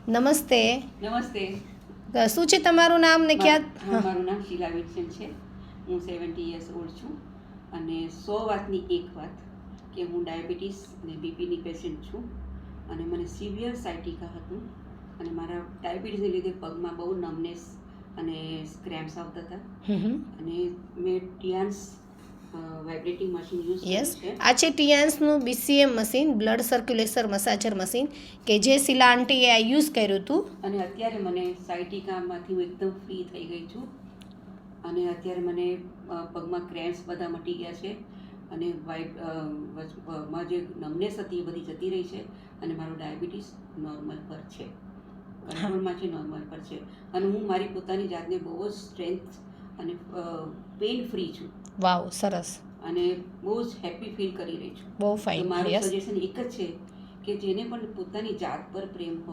નમસ્તે. નમસ્તે. શું છે તમારું નામ ને ક્યાં? મારું નામ શીલા વિલ્સન છે. હું 70 યર્સ ઓલ્ડ છું અને 100 વાતની એક વાત કે હું ડાયાબિટીસ અને બીપીની પેશન્ટ છું અને મને સિવિયર સાયટિકા હતું અને મારા ડાયાબિટીસને લીધે પગમાં બહુ નમનેસ અને સ્ક્રેમ્સ આવતા હતા અને મેં Tiens vibrating machine use yes, કર્યું છે. આ છે ટીયાન્સનું BCM machine, blood circulation massager machine, કે જે શીલા આંટીએ આ યુઝ કર્યું હતું. અને અત્યારે મને સાયટિકામાંથી હું એકદમ ફ્રી થઈ ગઈ છું અને અત્યારે મને પગમાં ક્રેમ્સ બધા મટી ગયા છે અને માં જે નમનેસ હતી એ બધી જતી રહી છે અને મારું ડાયાબિટીસ નોર્મલ પર છે, કંટ્રોલમાં છે, નોર્મલ પર છે અને હું મારી પોતાની જાતને બહુ જ સ્ટ્રેન્થ અને પેઇન ફ્રી છું. વાવ, સરસ. અને બહુ જ હેપી ફીલ કરી રહી છું. બહુ ફાઇન. મારું સજેશન એક જ છે કે જેને પણ પોતાની જાત પર પ્રેમ હોય